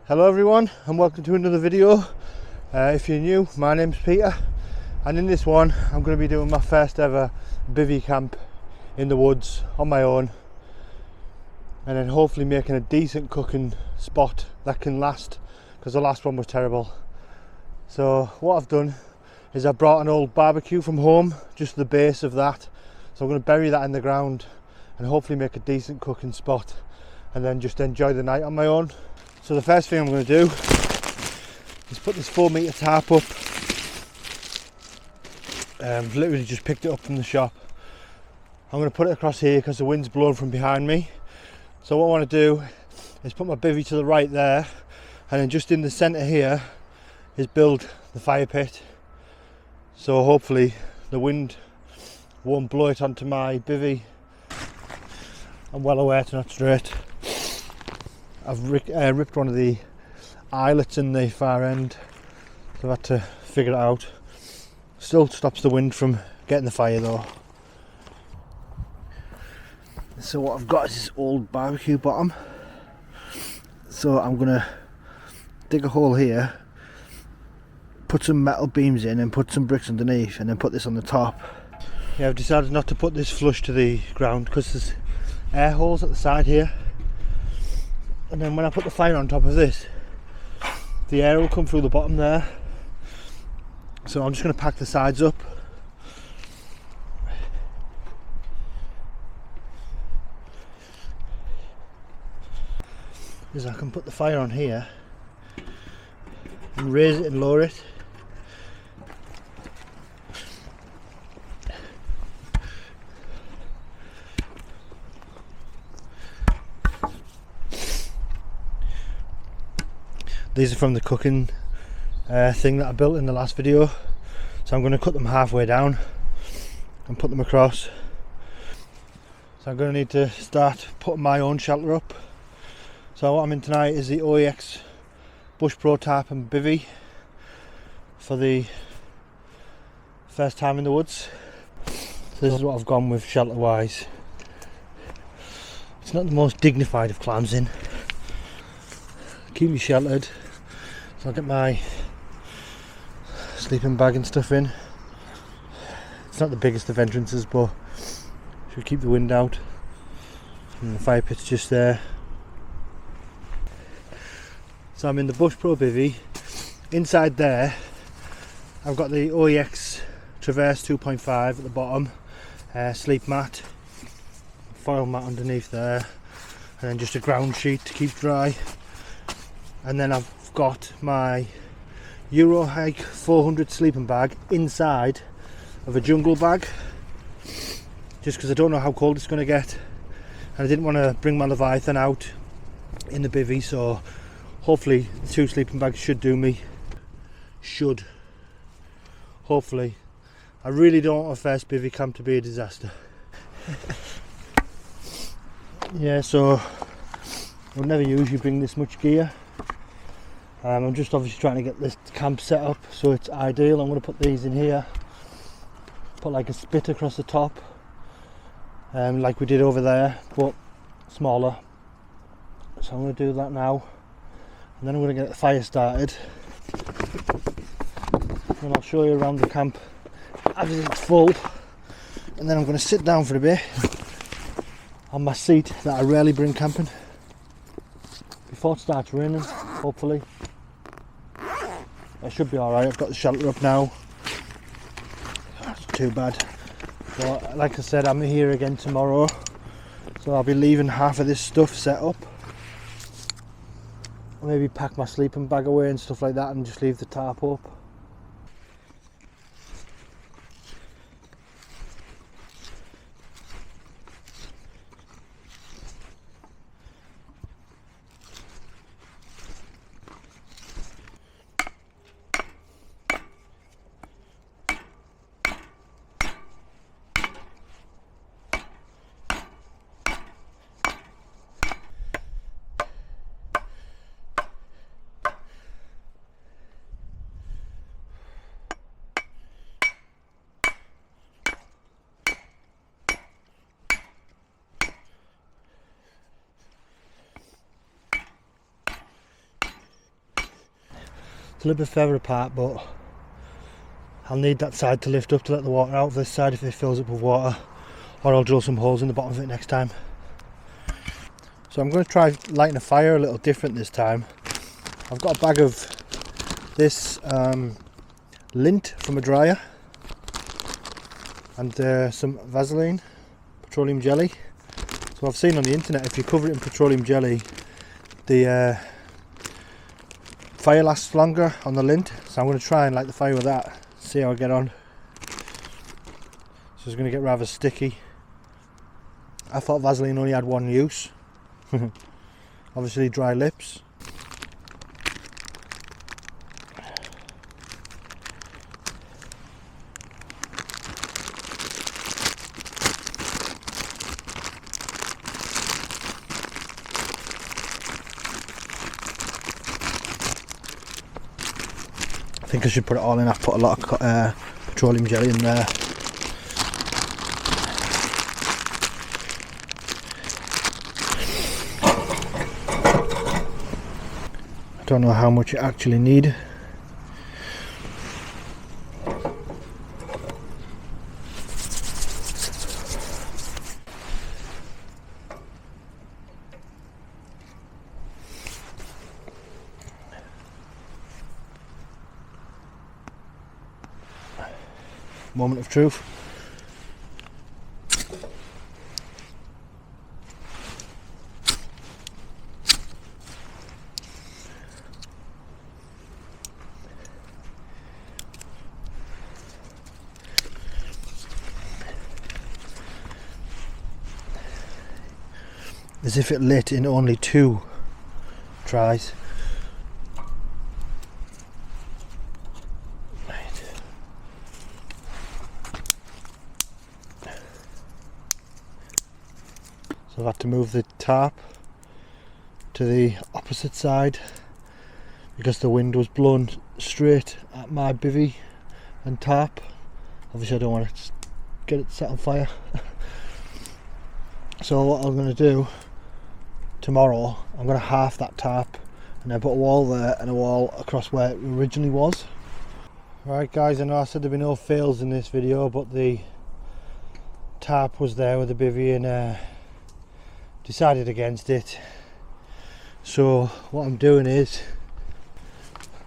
Hello everyone and welcome to another video. If you're new, my name's Peter and in this one I'm going to be doing my first ever bivvy camp in the woods on my own, and then hopefully making a decent cooking spot that can last, because the last one was terrible. So what I've done is I brought an old barbecue from home, just the base of that, so I'm going to bury that in the ground and hopefully make a decent cooking spot and then just enjoy the night on my own. So the first thing I'm going to do is put this 4 metre tarp up. Literally just picked it up from the shop. I'm going to put it across here because the wind's blowing from behind me. So what I want to do is put my bivvy to the right there, and then just in the centre here is build the fire pit. So hopefully the wind won't blow it onto my bivvy. I'm well aware it's not straight. I've ripped one of the eyelets in the far end, so I've had to figure it out. Still stops the wind from getting the fire though. So what I've got is this old barbecue bottom. So I'm going to dig a hole here, put some metal beams in and put some bricks underneath, and then put this on the top. Yeah, I've decided not to put this flush to the ground because there's air holes at the side here. And then when I put the fire on top of this, the air will come through the bottom there. So I'm just going to pack the sides up. Is I can put the fire on here and raise it and lower it. These are from the cooking thing that I built in the last video, so I'm going to cut them halfway down and put them across. So I'm going to need to start putting my own shelter up. So what I'm in tonight is the OEX Bush Pro tarp and bivvy for the first time in the woods. So this is what I've gone with shelter wise. It's not the most dignified of climbs in. Keep me sheltered. So I'll get my sleeping bag and stuff in. It's not the biggest of entrances, but should keep the wind out. And the fire pit's just there. So I'm in the Bush Pro bivvy. Inside there I've got the OEX Traverse 2.5 at the bottom, sleep mat, foil mat underneath there, and then just a ground sheet to keep dry. And then I've got my Euro Hike 400 sleeping bag inside of a jungle bag, just because I don't know how cold it's going to get, and I didn't want to bring my Leviathan out in the bivvy, so hopefully the 2 sleeping bags should do me. Hopefully. I really don't want a first bivvy camp to be a disaster. Yeah, so I would never usually bring this much gear. I'm just obviously trying to get this camp set up so it's ideal. I'm going to put these in here, put like a spit across the top, like we did over there, but smaller. So I'm going to do that now, and then I'm going to get the fire started, and I'll show you around the camp as it's full, and then I'm going to sit down for a bit on my seat that I rarely bring camping before it starts raining, hopefully. I should be alright. I've got the shelter up now. That's too bad. But like I said, I'm here again tomorrow, so I'll be leaving half of this stuff set up. I'll maybe pack my sleeping bag away and stuff like that and just leave the tarp up. It's a little bit further apart, but I'll need that side to lift up to let the water out of this side if it fills up with water, or I'll drill some holes in the bottom of it next time. So I'm going to try lighting a fire a little different this time. I've got a bag of this lint from a dryer and some Vaseline, petroleum jelly. So I've seen on the internet, if you cover it in petroleum jelly, the fire lasts longer on the lint. So I'm going to try and light the fire with that, see how I get on. So it's going to get rather sticky. I thought Vaseline only had one use. Obviously dry lips. I think I should put it all in. I've put a lot of petroleum jelly in there. I don't know how much you actually need. Moment of truth. As if it lit in only 2 tries. So I've had to move the tarp to the opposite side because the wind was blowing straight at my bivvy and tarp. Obviously I don't want to get it set on fire. So what I'm going to do tomorrow, I'm going to half that tarp and then put a wall there and a wall across where it originally was. Right guys, I know I said there'd be no fails in this video, but the tarp was there with the bivvy and decided against it. So what I'm doing is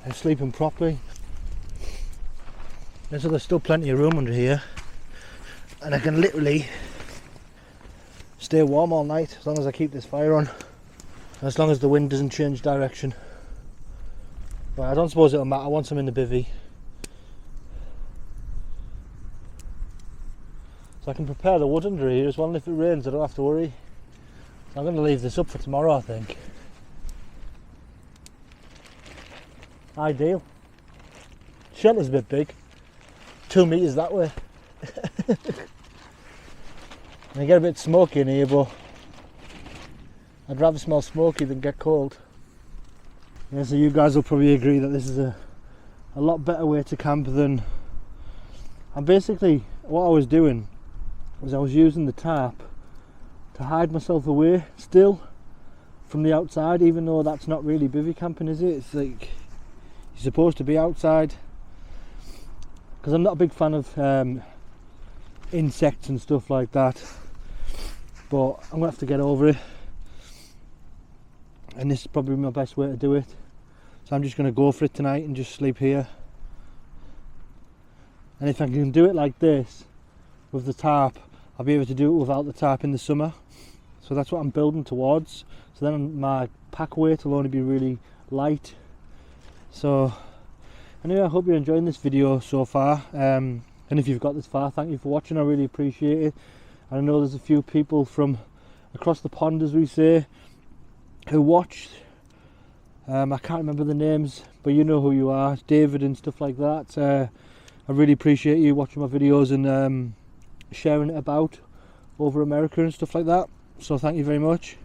I'm sleeping properly, and so there's still plenty of room under here and I can literally stay warm all night as long as I keep this fire on, as long as the wind doesn't change direction. But I don't suppose it'll matter once I'm in the bivvy. So I can prepare the wood under here as well, and if it rains I don't have to worry. I'm going to leave this up for tomorrow, I think. Ideal. Shelter's a bit big. 2 metres that way. And you get a bit smoky in here, but I'd rather smell smoky than get cold. Yeah, so you guys will probably agree that this is a lot better way to camp than... And basically what I was doing was I was using the tarp to hide myself away still from the outside, even though that's not really bivvy camping, is it? It's like you're supposed to be outside, because I'm not a big fan of insects and stuff like that, but I'm gonna have to get over it, and this is probably my best way to do it. So I'm just gonna go for it tonight and just sleep here. And if I can do it like this with the tarp, I'll be able to do it without the tarp in the summer. So that's what I'm building towards. So then my pack weight will only be really light. So anyway, I hope you're enjoying this video so far. And if you've got this far, thank you for watching. I really appreciate it. And I know there's a few people from across the pond, as we say, who watched. I can't remember the names, but you know who you are, David and stuff like that. I really appreciate you watching my videos and sharing it about over America and stuff like that. So thank you very much.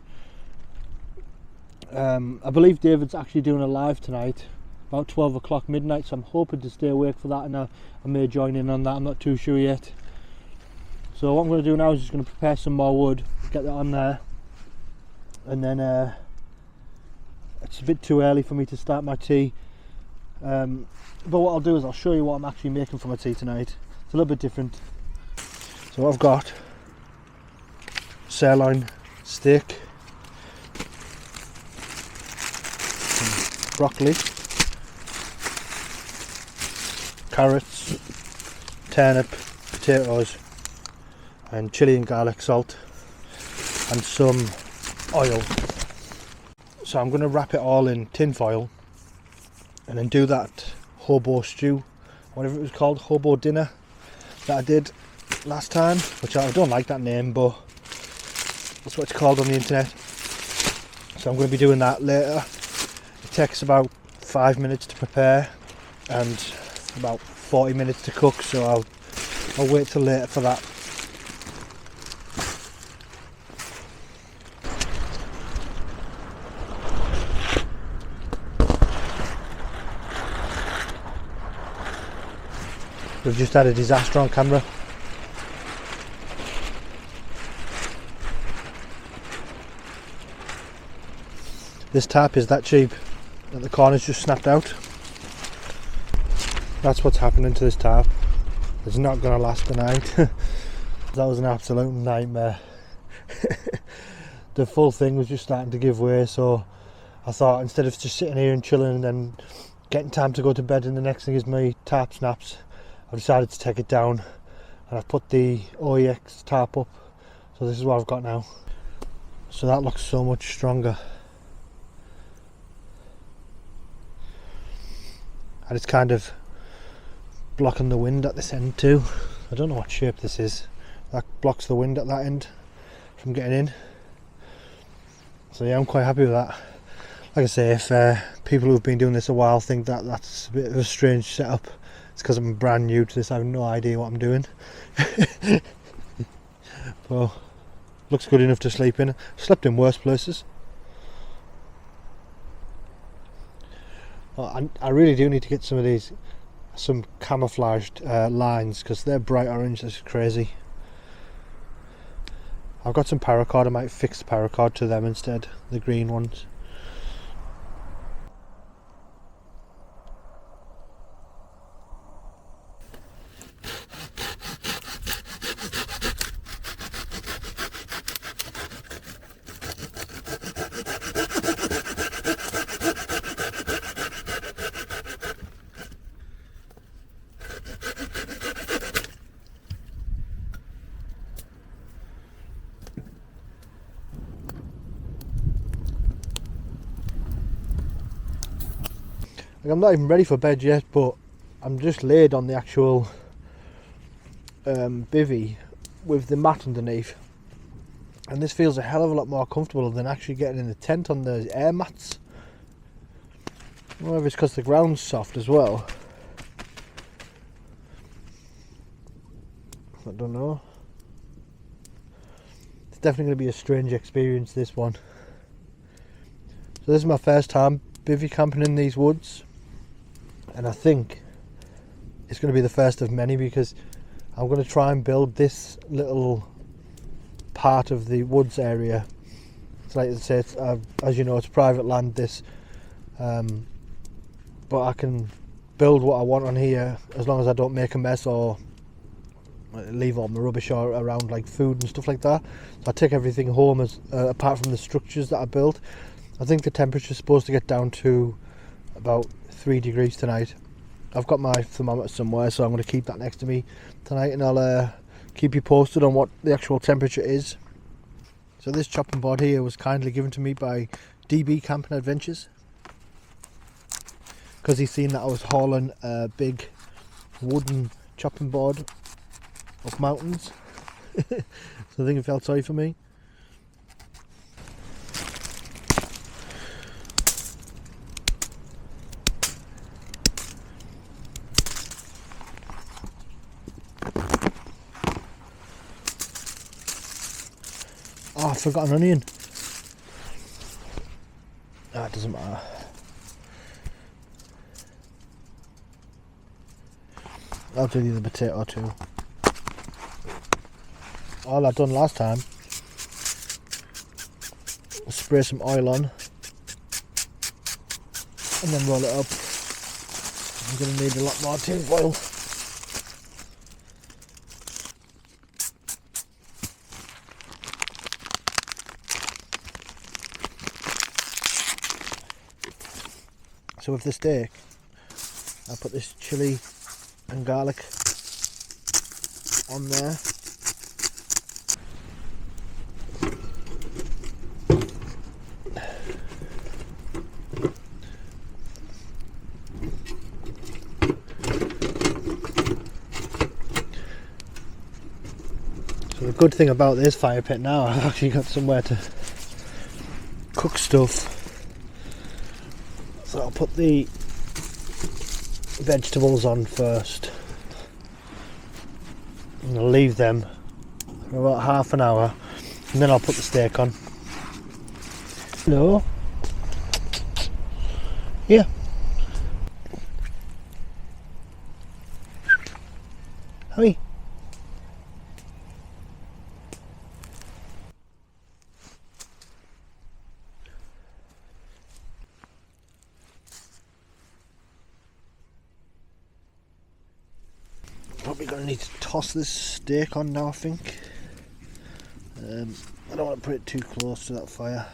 I believe David's actually doing a live tonight about 12 o'clock midnight, so I'm hoping to stay awake for that, and I may join in on that. I'm not too sure yet. So what I'm going to do now is just going to prepare some more wood, get that on there, and then it's a bit too early for me to start my tea. But what I'll do is I'll show you what I'm actually making for my tea tonight. It's a little bit different. So I've got sirloin steak, some broccoli, carrots, turnip, potatoes, and chilli and garlic salt, and some oil. So I'm going to wrap it all in tin foil and then do that hobo stew, whatever it was called, hobo dinner, that I did last time, which I don't like that name, but that's what it's called on the internet. So I'm going to be doing that later. It takes about 5 minutes to prepare and about 40 minutes to cook, so I'll wait till later for that. We've just had a disaster on camera. This tarp is that cheap that the corner's just snapped out. That's what's happening to this tarp. It's not going to last the night. That was an absolute nightmare. The full thing was just starting to give way, so I thought instead of just sitting here and chilling and then getting time to go to bed and the next thing is my tarp snaps, I decided to take it down and I've put the OEX tarp up. So this is what I've got now. So that looks so much stronger. And it's kind of blocking the wind at this end too. I don't know what shape this is. That blocks the wind at that end from getting in. So yeah, I'm quite happy with that. Like I say, if people who've been doing this a while think that that's a bit of a strange setup, it's because I'm brand new to this. I have no idea what I'm doing. Well, looks good enough to sleep in. I've slept in worse places. Well, I really do need to get some camouflaged lines, because they're bright orange. That's crazy. I've got some paracord. I might fix the paracord to them instead, the green ones. Like, I'm not even ready for bed yet, but I'm just laid on the actual bivvy with the mat underneath, and this feels a hell of a lot more comfortable than actually getting in the tent on the air mats. I don't know if it's because the ground's soft as well. I don't know. It's definitely going to be a strange experience, this one. So this is my first time bivvy camping in these woods, and I think it's going to be the first of many, because I'm going to try and build this little part of the woods area. It's like I say, it's, as you know, it's private land, this, but I can build what I want on here as long as I don't make a mess or leave all my rubbish around, like food and stuff like that. So I take everything home, as apart from the structures that I built. I think the temperature's supposed to get down to about 3 degrees tonight. I've got my thermometer somewhere, so I'm going to keep that next to me tonight, and I'll keep you posted on what the actual temperature is. So this chopping board here was kindly given to me by DB Camping Adventures, because he's seen that I was hauling a big wooden chopping board up mountains. So I think he felt sorry for me. Oh, I forgot an onion. Ah, it doesn't matter. I'll do the other potato too. All I've done last time was spray some oil on and then roll it up. I'm going to need a lot more tin foil. So with the steak, I put this chilli and garlic on there. So the good thing about this fire pit now, I've actually got somewhere to cook stuff. So I'll put the vegetables on first. And I'll leave them for about half an hour, and then I'll put the steak on. Hello. Yeah. Hi. Probably going to need to toss this steak on now, I think. I don't want to put it too close to that fire.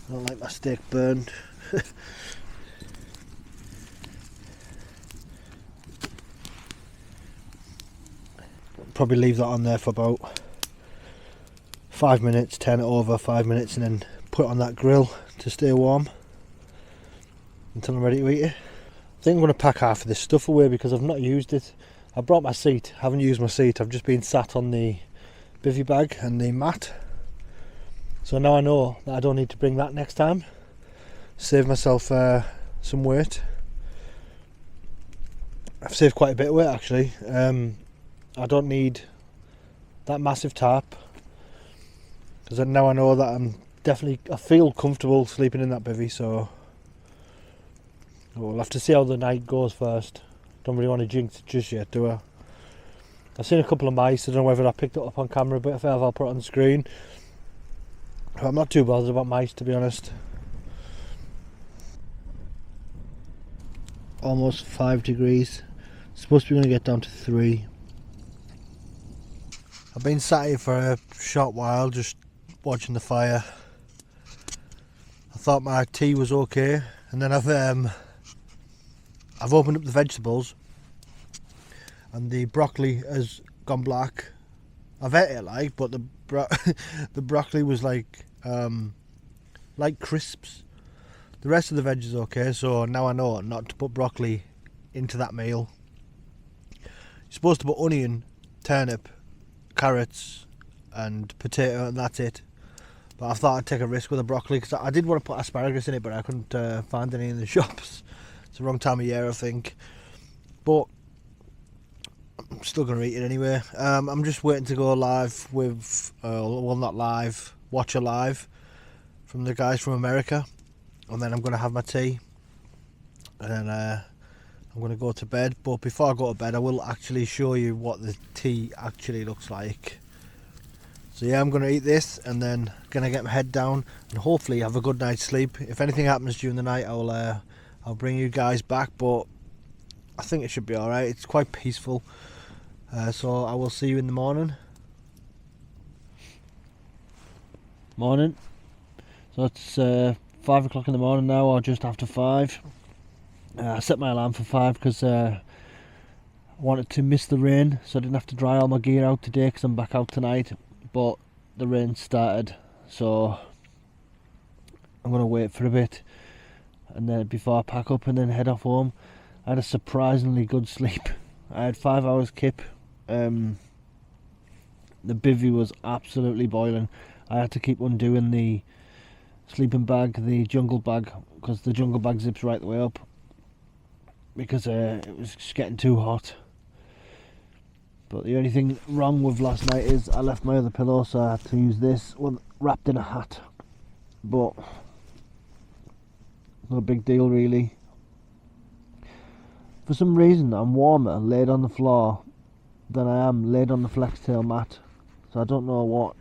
I don't like my steak burned. Probably leave that on there for about 5 minutes, turn it over 5 minutes, and then put it on that grill to stay warm until I'm ready to eat it. I think I'm going to pack half of this stuff away because I've not used it. I brought my seat, haven't used my seat, I've just been sat on the bivvy bag and the mat. So now I know that I don't need to bring that next time. Save myself some weight. I've saved quite a bit of weight actually. I don't need that massive tarp because now I know that I feel comfortable sleeping in that bivvy, so we'll have to see how the night goes first. Don't really want to jinx it just yet, do I? I've seen a couple of mice. I don't know whether I picked it up on camera, but if I have, I'll put it on the screen. I'm not too bothered about mice, to be honest. Almost 5 degrees. It's supposed to be going to get down to 3. I've been sat here for a short while, just watching the fire. I thought my tea was okay, and then I've opened up the vegetables and the broccoli has gone black. I've ate it but the broccoli was like crisps. The rest of the veg is okay, so now I know not to put broccoli into that meal. You're supposed to put onion, turnip, carrots and potato, and that's it. But I thought I'd take a risk with the broccoli because I did want to put asparagus in it, but I couldn't find any in the shops. It's the wrong time of year, I think, but I'm still going to eat it anyway. I'm just waiting to go live with, well, not live, watch a live from the guys from America, and then I'm going to have my tea, and then I'm going to go to bed. But before I go to bed, I will actually show you what the tea actually looks like. So yeah, I'm going to eat this, and then going to get my head down, and hopefully have a good night's sleep. If anything happens during the night, I'll bring you guys back, but I think it should be alright. It's quite peaceful. So I will see you in the morning. Morning. So it's 5 o'clock in the morning now, or just after 5. I set my alarm for 5 because I wanted to miss the rain, so I didn't have to dry all my gear out today because I'm back out tonight. But the rain started, so I'm going to wait for a bit. And then before I pack up and then head off home. I had a surprisingly good sleep. I had 5 hours kip. The bivvy was absolutely boiling. I had to keep undoing the sleeping bag, the jungle bag, because the jungle bag zips right the way up, because it was just getting too hot. But the only thing wrong with last night is I left my other pillow, so I had to use this one wrapped in a hat. But no big deal really. For some reason I'm warmer laid on the floor than I am laid on the flextail mat, so I don't know what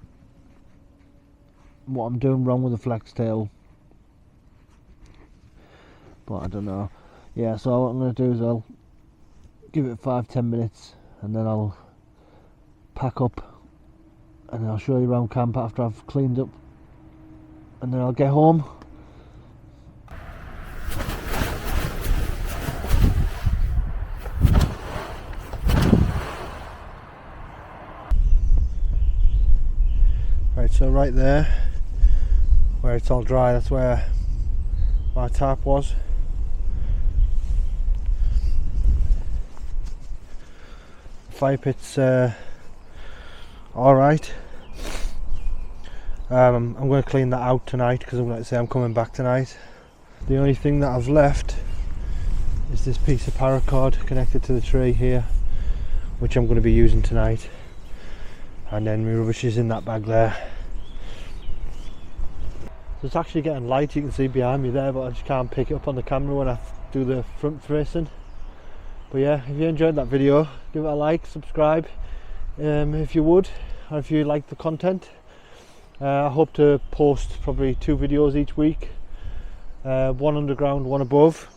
I'm doing wrong with the flextail, but I don't know. yeah, so what I'm going to do is I'll give it 5-10 minutes and then I'll pack up and then I'll show you around camp after I've cleaned up, and then I'll get home. Right, so right there where it's all dry, that's where my tarp was. The fire pit's alright. I'm going to clean that out tonight because I'm going to say I'm coming back tonight. The only thing that I've left is this piece of paracord connected to the tree here, which I'm going to be using tonight, and then my rubbish is in that bag there. So it's actually getting light, you can see behind me there, but I just can't pick it up on the camera when I do the front facing. But yeah, if you enjoyed that video, give it a like, subscribe if you would, or if you like the content. I hope to post probably 2 videos each week, one underground, one above.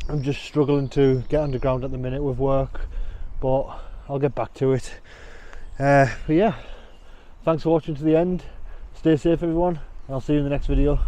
I'm just struggling to get underground at the minute with work, but I'll get back to it. But yeah, thanks for watching to the end. Stay safe everyone, and I'll see you in the next video.